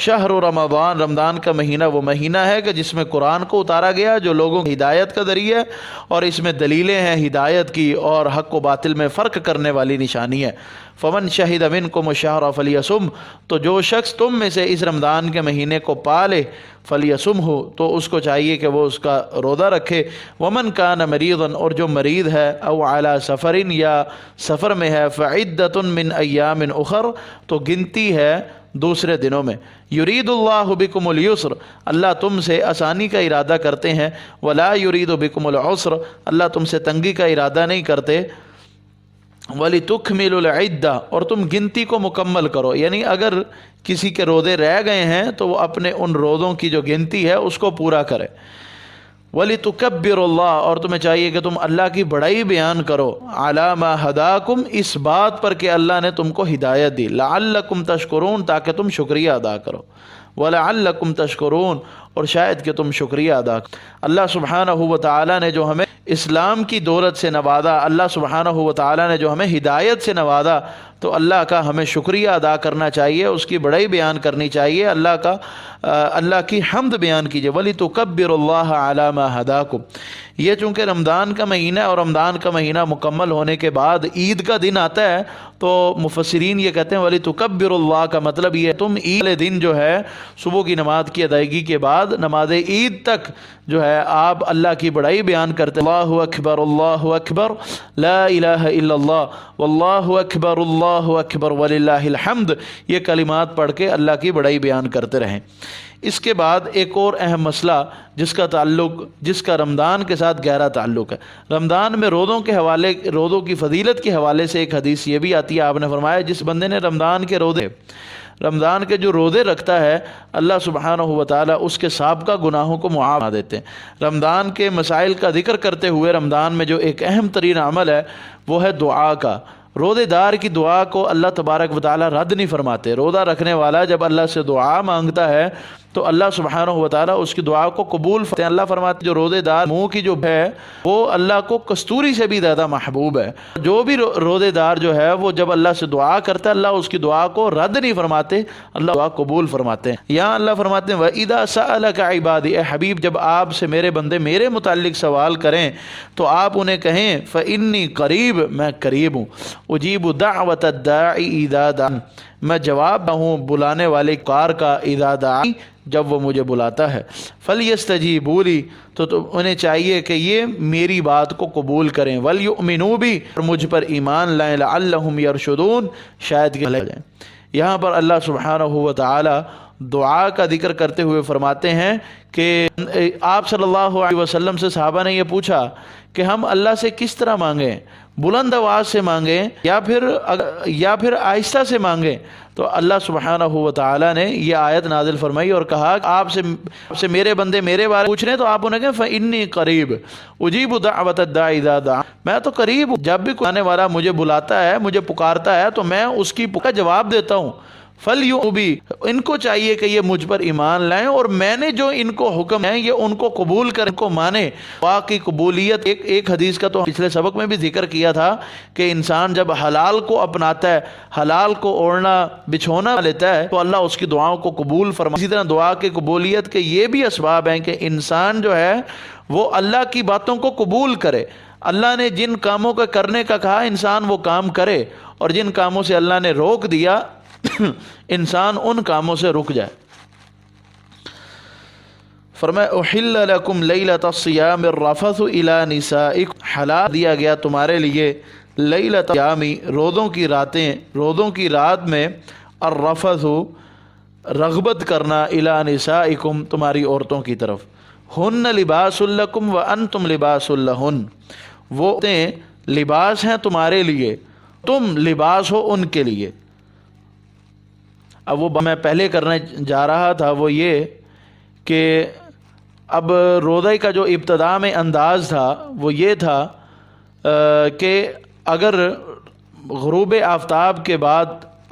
شہر رمضان، رمضان کا مہینہ وہ مہینہ ہے کہ جس میں قرآن کو اتارا گیا جو لوگوں کی ہدایت کا ذریعہ ہے، اور اس میں دلیلیں ہیں ہدایت کی اور حق و باطل میں فرق کرنے والی نشانی ہے۔ فمن شہد منکم الشہر فلیصم، تو جو شخص تم میں سے اس رمضان کے مہینے کو پالے، فلیصمہ، تو اس کو چاہیے کہ وہ اس کا روزہ رکھے۔ ومن کان مریضا، اور جو مریض ہے، او علی سفر، یا سفر میں ہے، فعدۃ من ایام اخر، تو گنتی ہے دوسرے دنوں میں۔ یرید اللہ بکم اليسر، اللہ تم سے آسانی کا ارادہ کرتے ہیں، ولا یرید بکم العسر، اللہ تم سے تنگی کا ارادہ نہیں کرتے۔ وَلِتُكْمِلُوا الْعِدَّةَ، اور تم گنتی کو مکمل کرو، یعنی اگر کسی کے روزے رہ گئے ہیں تو وہ اپنے ان روزوں کی جو گنتی ہے اس کو پورا کرے۔ وَلِتُكَبِّرُوا اللَّهَ، اور تمہیں چاہیے کہ تم اللہ کی بڑائی بیان کرو، عَلَى مَا هَدَاكُمْ، اس بات پر کہ اللہ نے تم کو ہدایت دی، لَعَلَّكُمْ تَشْكُرُونَ، تاکہ تم شکریہ ادا کرو، وَلَعَلَّكُمْ تَشْكُرُونَ، اور شاید کہ تم شکریہ ادا کرو۔ اللہ سبحانہ و تعالی نے جو ہمیں اسلام کی دولت سے نوازا، اللہ سبحانہ و تعالی نے جو ہمیں ہدایت سے نوازا، تو اللہ کا ہمیں شکریہ ادا کرنا چاہیے، اس کی بڑائی بیان کرنی چاہیے، اللہ کی حمد بیان کیجیے۔ وَلِتُكَبِّرُوا اللَّهَ عَلَى مَا هَدَاكُمْ، یہ چونکہ رمضان کا مہینہ ہے اور رمضان کا مہینہ مکمل ہونے کے بعد عید کا دن آتا ہے، تو مفسرین یہ کہتے ہیں وَلِتُكَبِّرُوا اللَّهَ کا مطلب یہ ہے تم عید والے دن جو ہے صبح کی نماز کی ادائیگی کے بعد نماز عید تک جو ہے آپ اللہ کی بڑائی بیان کرتے، اللہ اکبر لا الہ الا اللہ واللہ اکبر وللہ الحمد، یہ کلمات پڑھ کے اللہ کی بڑائی بیان کرتے رہیں۔ اس کے بعد ایک اور اہم مسئلہ جس کا رمضان کے ساتھ گہرا تعلق ہے، رمضان میں روزوں کی فضیلت کے حوالے سے ایک حدیث یہ بھی آتی ہے، آپ نے فرمایا جس بندے نے رمضان کے جو روزے رکھتا ہے، اللہ سبحانہ و تعالیٰ اس کے سابقہ گناہوں کو معاف کر دیتے ہیں۔ رمضان کے مسائل کا ذکر کرتے ہوئے رمضان میں جو ایک اہم ترین عمل ہے وہ ہے دعا کا۔ روزے دار کی دعا کو اللہ تبارک و تعالیٰ رد نہیں فرماتے۔ روزہ رکھنے والا جب اللہ سے دعا مانگتا ہے تو اللہ سبحانہ و تعالیٰ اس کی دعا کو قبول فرماتے ہیں۔ اللہ فرماتے جو روزے دار منہ کی جو ہے وہ اللہ کو کستوری سے بھی زیادہ محبوب ہے۔ جو بھی روزے دار جو ہے وہ جب اللہ سے دعا کرتا ہے اللہ اس کی دعا کو رد نہیں فرماتے، اللہ دعا قبول فرماتے ہیں۔ یہاں اللہ فرماتے ہیں وَإِذَا سَأَلَكَ عِبَادِي، اے حبیب جب آپ سے میرے بندے میرے متعلق سوال کریں تو آپ انہیں کہیں فَإِنِّي قریب، میں قریب ہوں، اجیب دعوت الداعی اذا دعان، میں جواب ہوں بلانے والے کار کا، اذا دعان جب وہ مجھے بلاتا ہے، فَلْيَسْتَجِيبُوا لِي، تو انہیں چاہیے کہ یہ میری بات کو قبول کریں، وَلْيُؤْمِنُوا بِي، اور مجھ پر ایمان لائیں، لَعَلَّهُمْ يَرْشُدُونَ، شاید کہ بھلے جائیں۔ یہاں پر اللہ سبحانہ و تعالی دعا کا ذکر کرتے ہوئے فرماتے ہیں کہ آپ صلی اللہ علیہ وسلم سے صحابہ نے یہ پوچھا کہ ہم اللہ سے کس طرح مانگیں، بلند آواز سے مانگیں یا پھر آہستہ سے مانگیں؟ تو اللہ سبحانہ و تعالی نے یہ آیت نازل فرمائی اور کہا کہ آپ سے میرے بندے میرے بارے پوچھ رہے ہیں تو آپ انہیں کہیں فَإِنِّي قریب اجیب دعوت الداعی اذا دعان، میں تو قریب ہوں، جب بھی کوئی آنے والا مجھے بلاتا ہے مجھے پکارتا ہے تو میں اس کی پکار کا جواب دیتا ہوں۔ فَلْيُؤْمِنُوا بِي، ان کو چاہیے کہ یہ مجھ پر ایمان لائیں اور میں نے جو ان کو حکم ہے یہ ان کو قبول کریں، ان کو مانیں۔ واقعی قبولیت ایک حدیث کا تو پچھلے سبق میں بھی ذکر کیا تھا کہ انسان جب حلال کو اپناتا ہے، حلال کو اوڑھنا بچھونا لیتا ہے تو اللہ اس کی دعاؤں کو قبول فرماتا ہے۔ اسی طرح دعا کی قبولیت کے یہ بھی اسباب ہیں کہ انسان جو ہے وہ اللہ کی باتوں کو قبول کرے، اللہ نے جن کاموں کا کرنے کا کہا انسان وہ کام کرے، اور جن کاموں سے اللہ نے روک دیا انسان ان کاموں سے رک جائے۔ فرمایا احل لکم لیلۃ الصیام الرفث الی نسائکم، حلال دیا گیا تمہارے لیے لیلۃ الصیام روزوں کی راتیں، روزوں کی رات میں الرفث رغبت کرنا الی نسائکم تمہاری عورتوں کی طرف، ہن لباس لکم وانتم لباس لہن، وہ عورتیں لباس ہیں تمہارے لیے، تم لباس ہو ان کے لیے۔ اب وہ میں پہلے کرنے جا رہا تھا وہ یہ کہ اب روزے کا جو ابتدا میں انداز تھا وہ یہ تھا کہ اگر غروب آفتاب کے بعد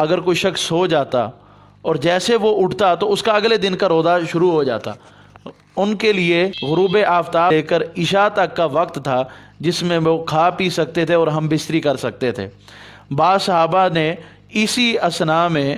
اگر کوئی شخص سو جاتا اور جیسے وہ اٹھتا تو اس کا اگلے دن کا روزہ شروع ہو جاتا۔ ان کے لیے غروب آفتاب لے کر عشاء تک کا وقت تھا جس میں وہ کھا پی سکتے تھے اور ہم بستری کر سکتے تھے۔ بعض صحابہ نے اسی اثناء میں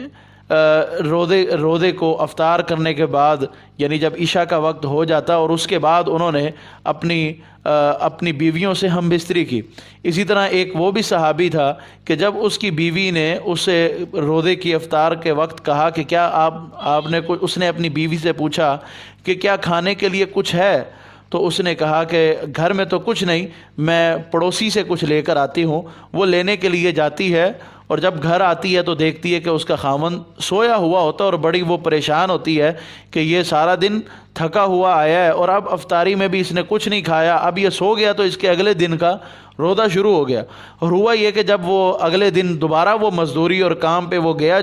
روزے کو افطار کرنے کے بعد یعنی جب عشاء کا وقت ہو جاتا اور اس کے بعد انہوں نے اپنی بیویوں سے ہم بستری کی۔ اسی طرح ایک وہ بھی صحابی تھا کہ جب اس کی بیوی نے اسے روزے کی افطار کے وقت کہا کہ کیا آپ نے اس نے اپنی بیوی سے پوچھا کہ کیا کھانے کے لیے کچھ ہے، تو اس نے کہا کہ گھر میں تو کچھ نہیں، میں پڑوسی سے کچھ لے کر آتی ہوں۔ وہ لینے کے لیے جاتی ہے اور جب گھر آتی ہے تو دیکھتی ہے کہ اس کا خاوند سویا ہوا ہوتا ہے اور بڑی وہ پریشان ہوتی ہے کہ یہ سارا دن تھکا ہوا آیا ہے اور اب افطاری میں بھی اس نے کچھ نہیں کھایا، اب یہ سو گیا تو اس کے اگلے دن کا روزہ شروع ہو گیا۔ اور ہوا یہ کہ جب وہ اگلے دن دوبارہ وہ مزدوری اور کام پہ وہ گیا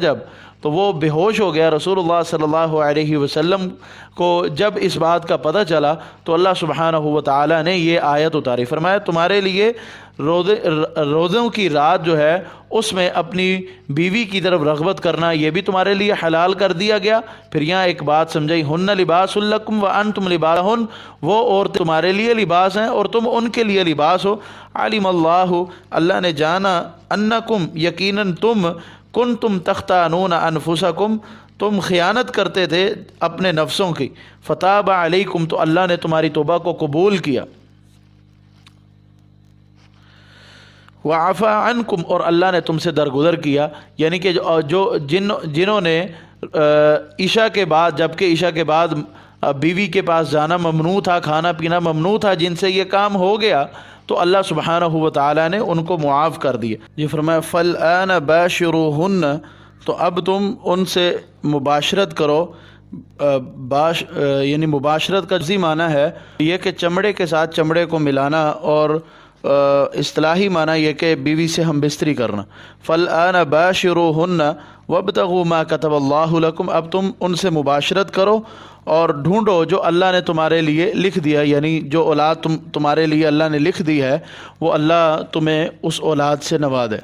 تو وہ بے ہوش ہو گیا۔ رسول اللہ صلی اللہ علیہ وسلم کو جب اس بات کا پتہ چلا تو اللہ سبحانہ و تعالی نے یہ آیت اتاری، فرمایا تمہارے لیے روزوں کی رات جو ہے اس میں اپنی بیوی کی طرف رغبت کرنا یہ بھی تمہارے لیے حلال کر دیا گیا۔ پھر یہاں ایک بات سمجھائی، ہن لباس لکم وانتم لباس لہن، وہ عورتیں تمہارے لیے لباس ہیں اور تم ان کے لیے لباس ہو۔ علم اللہ، اللہ نے جانا، انکم یقیناً تم، کنتم تختانون انفسکم، تم خیانت کرتے تھے اپنے نفسوں کی، فتاب علیکم، تو اللہ نے تمہاری توبہ کو قبول کیا، وعفا عنکم، اور اللہ نے تم سے درگزر کیا۔ یعنی کہ جنہوں نے عشاء کے بعد، جبکہ عشاء کے بعد بیوی کے پاس جانا ممنوع تھا، کھانا پینا ممنوع تھا، جن سے یہ کام ہو گیا تو اللہ سبحانہ و تعالی نے ان کو معاف کر دیا۔ یہ فرمایا فالآن باشروہن، تو اب تم ان سے مباشرت کرو۔ یعنی مباشرت کا جزئی معنی ہے یہ کہ چمڑے کے ساتھ چمڑے کو ملانا، اور اصطلاحی معنی یہ کہ بیوی سے ہم بستری کرنا۔ فالآن باشروہن وابتغوا ما کتب اللہ لکم، اب تم ان سے مباشرت کرو اور ڈھونڈو جو اللہ نے تمہارے لیے لکھ دیا، یعنی جو اولاد تمہارے لیے اللہ نے لکھ دی ہے وہ اللہ تمہیں اس اولاد سے نوازے۔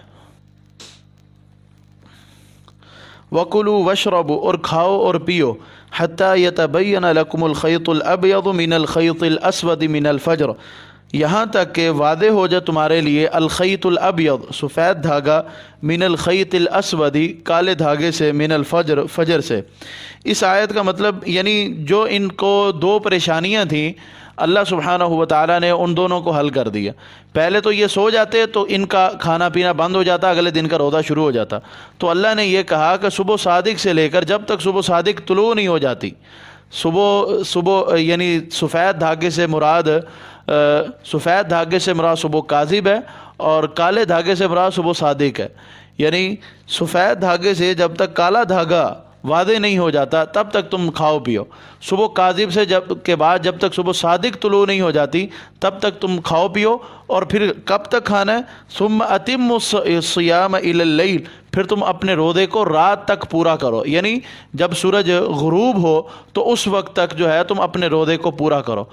وَكُلُوا وَاشْرَبُوا، اور کھاؤ اور پیو، حَتَّى يَتَبَيَّنَ لَكُمُ الْخَيْطُ الْأَبْيَضُ مِنَ الْخَيْطِ الْأَسْوَدِ مِنَ الْفَجْرِ، یہاں تک کہ واضح ہو جائے تمہارے لیے الخیط الابیض، سفید دھاگا، من الخیط الاسود، کالے دھاگے سے، من الفجر، فجر سے۔ اس آیت کا مطلب یعنی جو ان کو دو پریشانیاں تھیں اللہ سبحانہ و تعالیٰ نے ان دونوں کو حل کر دیا۔ پہلے تو یہ سو جاتے تو ان کا کھانا پینا بند ہو جاتا، اگلے دن کا روزہ شروع ہو جاتا، تو اللہ نے یہ کہا کہ صبح صادق سے لے کر جب تک صبح صادق طلوع نہیں ہو جاتی، صبح یعنی سفید دھاگے سے مراد صبح کاذب ہے اور کالے دھاگے سے مراد صبح صادق ہے۔ یعنی سفید دھاگے سے جب تک کالا دھاگا واضح نہیں ہو جاتا تب تک تم کھاؤ پیو، صبح کاذب سے کے بعد جب تک صبح صادق طلوع نہیں ہو جاتی تب تک تم کھاؤ پیو، اور پھر کب تک کھانا ہے؟ ثم اتموا الصیام الی اللیل، پھر تم اپنے روزے کو رات تک پورا کرو، یعنی جب سورج غروب ہو تو اس وقت تک جو ہے تم اپنے روزے کو پورا کرو۔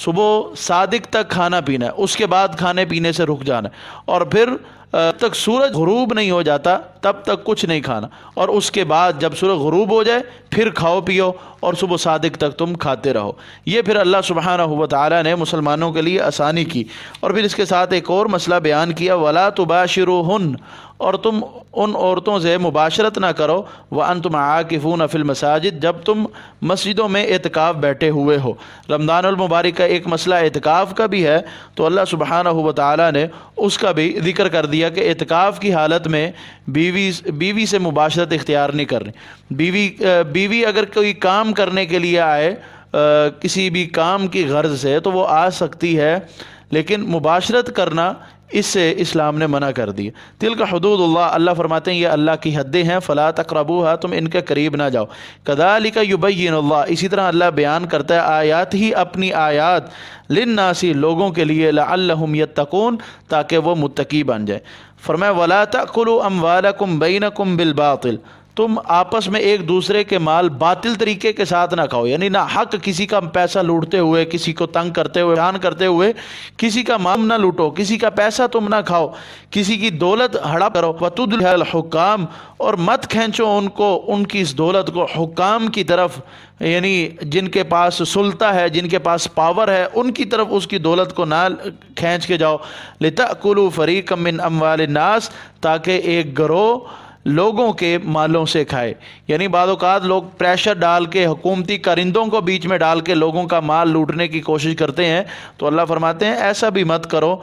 صبح صادق تک کھانا پینا ہے، اس کے بعد کھانے پینے سے رک جانا ہے، اور پھر جب تک سورج غروب نہیں ہو جاتا تب تک کچھ نہیں کھانا، اور اس کے بعد جب سورج غروب ہو جائے پھر کھاؤ پیو، اور صبح صادق تک تم کھاتے رہو۔ یہ پھر اللہ سبحانہ و تعالیٰ نے مسلمانوں کے لیے آسانی کی، اور پھر اس کے ساتھ ایک اور مسئلہ بیان کیا، وَلَا تُبَاشِرُوهُنَّ، اور تم ان عورتوں سے مباشرت نہ کرو، وَأَنْتُمْ عَاكِفُونَ فِي الْمَسَاجِدِ، جب تم مسجدوں میں اعتکاف بیٹھے ہوئے ہو۔ رمضان المبارک کا ایک مسئلہ اعتکاف کا بھی ہے، تو اللہ سبحانہ و تعالیٰ نے اس کا بھی ذکر کر دیا کہ اعتکاف کی حالت میں بیوی سے مباشرت اختیار نہیں کرنی۔ بیوی اگر کوئی کام کرنے کے لیے آئے کسی بھی کام کی غرض سے تو وہ آ سکتی ہے، لیکن مباشرت کرنا اس سے اسلام نے منع کر دی۔ تلک حدود اللہ، اللہ فرماتے ہیں یہ اللہ کی حدیں ہیں، فلا تقربوها، تم ان کے قریب نہ جاؤ۔ کذالک یبین اللہ، اسی طرح اللہ بیان کرتا ہے آیات ہی، اپنی آیات، للناس، لوگوں کے لیے، لعلہم یتقون، تاکہ وہ متقی بن جائیں۔ فرمایا ولا تأکلوا اموالکم بینکم بالباطل، تم آپس میں ایک دوسرے کے مال باطل طریقے کے ساتھ نہ کھاؤ، یعنی نہ حق کسی کا پیسہ لوٹتے ہوئے، کسی کو تنگ کرتے ہوئے، جان کرتے ہوئے کسی کا مال نہ لوٹو، کسی کا پیسہ تم نہ کھاؤ، کسی کی دولت ہڑپ کرو۔ وَتُدْلِهَا الْحُكَّامَ، اور مت کھینچو ان کو، ان کی اس دولت کو حکام کی طرف، یعنی جن کے پاس سلطہ ہے، جن کے پاس پاور ہے، ان کی طرف اس کی دولت کو نہ کھینچ کے جاؤ۔ لِتَأْكُلُوا فَرِيقًا مِّنْ أَمْوَالِ النَّاسِ، تاکہ ایک گروہ لوگوں کے مالوں سے کھائے۔ یعنی بعض اوقات لوگ پریشر ڈال کے، حکومتی کرندوں کو بیچ میں ڈال کے لوگوں کا مال لوٹنے کی کوشش کرتے ہیں، تو اللہ فرماتے ہیں ایسا بھی مت کرو۔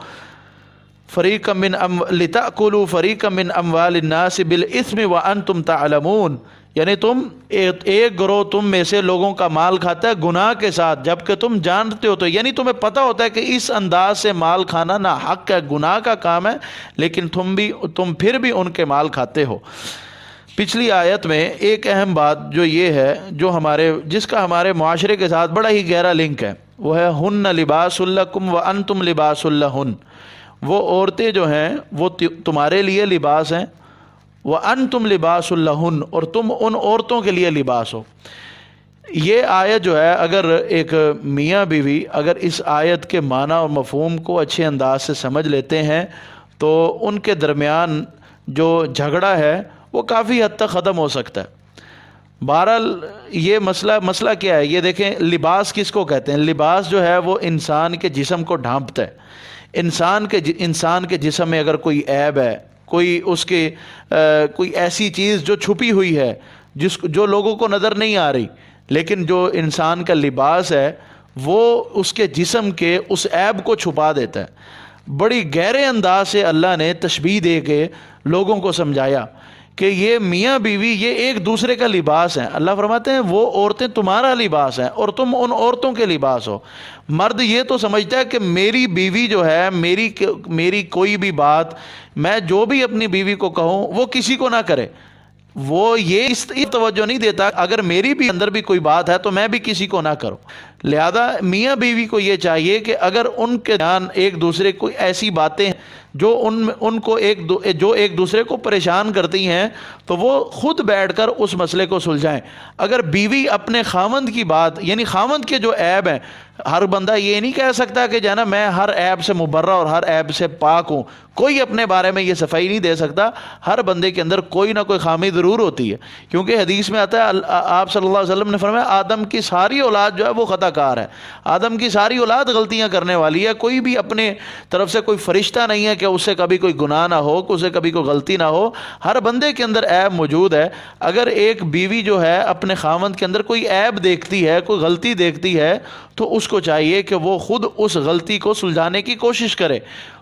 لِتَأْكُلُوا فَرِيقًا مِّنْ أَمْوَالِ النَّاسِ بِالْإِثْمِ وَأَنْتُمْ تَعْلَمُونَ، یعنی تم ایک گروہ تم میں سے لوگوں کا مال کھاتا ہے گناہ کے ساتھ، جبکہ تم جانتے ہو، تو یعنی تمہیں پتہ ہوتا ہے کہ اس انداز سے مال کھانا نہ حق ہے، گناہ کا کام ہے، لیکن تم پھر بھی ان کے مال کھاتے ہو۔ پچھلی آیت میں ایک اہم بات جو یہ ہے، جس کا ہمارے معاشرے کے ساتھ بڑا ہی گہرا لنک ہے، وہ ہے ہن لباس لکم وانتم لباس لہن، وہ عورتیں جو ہیں وہ تمہارے لیے لباس ہیں، وَأَنْتُمْ لِبَاسٌ لَهُنْ، اور تم ان عورتوں کے لیے لباس ہو۔ یہ آیت جو ہے، اگر ایک میاں بیوی اگر اس آیت کے معنی اور مفہوم کو اچھے انداز سے سمجھ لیتے ہیں تو ان کے درمیان جو جھگڑا ہے وہ کافی حد تک ختم ہو سکتا ہے۔ بہرحال یہ مسئلہ کیا ہے، یہ دیکھیں لباس کس کو کہتے ہیں؟ لباس جو ہے وہ انسان کے جسم کو ڈھانپتا ہے۔ انسان کے جسم میں اگر کوئی عیب ہے، کوئی ایسی چیز جو چھپی ہوئی ہے، جو لوگوں کو نظر نہیں آ رہی، لیکن جو انسان کا لباس ہے وہ اس کے جسم کے اس عیب کو چھپا دیتا ہے۔ بڑی گہرے انداز سے اللہ نے تشبیہ دے کے لوگوں کو سمجھایا کہ یہ میاں بیوی یہ ایک دوسرے کا لباس ہیں۔ اللہ فرماتے ہیں وہ عورتیں تمہارا لباس ہیں اور تم ان عورتوں کے لباس ہو۔ مرد یہ تو سمجھتا ہے کہ میری بیوی جو ہے، میری کوئی بھی بات، میں جو بھی اپنی بیوی کو کہوں وہ کسی کو نہ کرے، وہ یہ اس توجہ نہیں دیتا اگر میری بھی اندر بھی کوئی بات ہے تو میں بھی کسی کو نہ کروں۔ لہذا میاں بیوی کو یہ چاہیے کہ اگر ان کے درمیان ایک دوسرے کو ایسی باتیں جو ان کو ایک دوسرے کو پریشان کرتی ہیں تو وہ خود بیٹھ کر اس مسئلے کو سلجھائیں۔ اگر بیوی اپنے خاوند کی بات، یعنی خاوند کے جو عیب ہیں، ہر بندہ یہ نہیں کہہ سکتا کہ جانا میں ہر عیب سے مبرہ اور ہر عیب سے پاک ہوں، کوئی اپنے بارے میں یہ صفائی نہیں دے سکتا۔ ہر بندے کے اندر کوئی نہ کوئی خامی ضرور ہوتی ہے، کیونکہ حدیث میں آتا ہے، آپ صلی اللہ علیہ وسلم نے فرمایا آدم کی ساری اولاد جو ہے وہ خطا کار ہے، آدم کی ساری اولاد غلطیاں کرنے والی ہے، کوئی بھی اپنے طرف سے کوئی فرشتہ نہیں ہے کہ اس سے کبھی کوئی گناہ نہ ہو، کہ اسے کبھی کوئی غلطی نہ ہو، ہر بندے کے اندر عیب موجود ہے۔ اگر ایک بیوی جو ہے اپنے خاوند کے اندر کوئی عیب دیکھتی ہے، کوئی غلطی دیکھتی ہے، تو اس کو چاہیے کہ وہ خود اس غلطی کو سلجھانے کی کوشش کرے،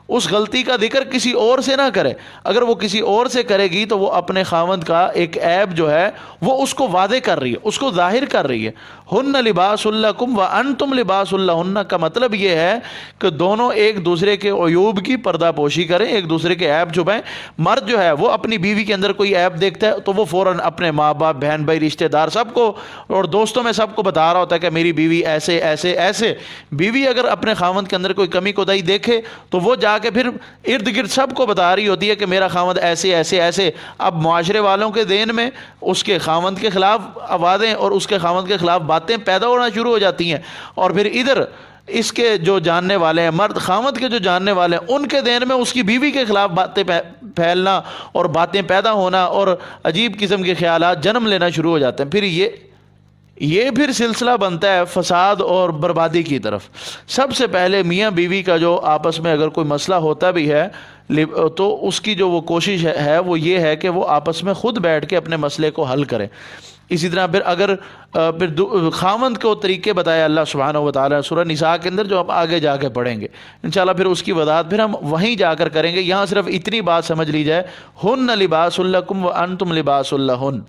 اس غلطی کا ذکر کسی اور سے نہ کرے۔ اگر وہ کسی اور سے کرے گی تو وہ اپنے خاوند کا ایک عیب جو ہے وہ اس کو واضح کر رہی ہے، اس کو ظاہر کر رہی ہے۔ ہن لباس لکم وانتم لباس لہن کا مطلب یہ ہے کہ دونوں ایک دوسرے کے عیوب کی پردہ پوشی کریں، ایک دوسرے کے عیب چھپائیں۔ مرد جو ہے وہ اپنی بیوی کے اندر کوئی عیب دیکھتا ہے تو وہ فوراً اپنے ماں باپ، بہن بھائی، رشتہ دار سب کو اور دوستوں میں سب کو بتا رہا ہوتا ہے کہ میری بیوی ایسے ایسے ایسے۔ بیوی اگر اپنے خاوند کے اندر کوئی کمی کوتاہی دیکھے تو وہ جا کے پھر ارد گرد سب کو بتا رہی ہوتی ہے کہ میرا خاوند ایسے ایسے ایسے۔ اب معاشرے والوں کے ذہن میں اس کے خاوند کے خلاف آوازیں اور اس کے خاوند کے خلاف باتیں پیدا ہونا شروع ہو جاتی ہیں، اور پھر ادھر اس کے جو جاننے والے ہیں، مرد خاوند کے جو جاننے والے ہیں، ان کے ذہن میں اس کی بیوی کے خلاف باتیں پھیلنا اور باتیں پیدا ہونا اور عجیب قسم کے خیالات جنم لینا شروع ہو جاتے ہیں۔ پھر یہ پھر سلسلہ بنتا ہے فساد اور بربادی کی طرف۔ سب سے پہلے میاں بیوی کا جو آپس میں اگر کوئی مسئلہ ہوتا بھی ہے تو اس کی جو وہ کوشش ہے وہ یہ ہے کہ وہ آپس میں خود بیٹھ کے اپنے مسئلے کو حل کریں۔ اسی طرح پھر خاوند کو طریقے بتائے اللہ سبحانہ و تعالیٰ سورہ نساء کے اندر، جو ہم آگے جا کے پڑھیں گے انشاءاللہ، پھر اس کی وضاحت پھر ہم وہیں جا کر کریں گے۔ یہاں صرف اتنی بات سمجھ لی جائے، ہن لباس لکم وانتم لباس لہن،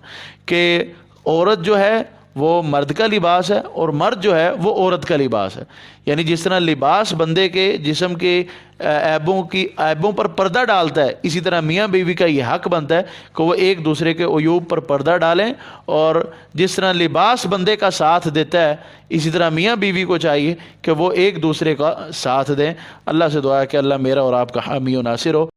کہ عورت جو ہے وہ مرد کا لباس ہے اور مرد جو ہے وہ عورت کا لباس ہے. یعنی جس طرح لباس بندے کے جسم کے عیبوں پر پردہ ڈالتا ہے، اسی طرح میاں بیوی کا یہ حق بنتا ہے کہ وہ ایک دوسرے کے عیوب پر پردہ ڈالیں، اور جس طرح لباس بندے کا ساتھ دیتا ہے اسی طرح میاں بیوی کو چاہیے کہ وہ ایک دوسرے کا ساتھ دیں. اللہ سے دعا ہے کہ اللہ میرا اور آپ کا حامی و ناصر ہو.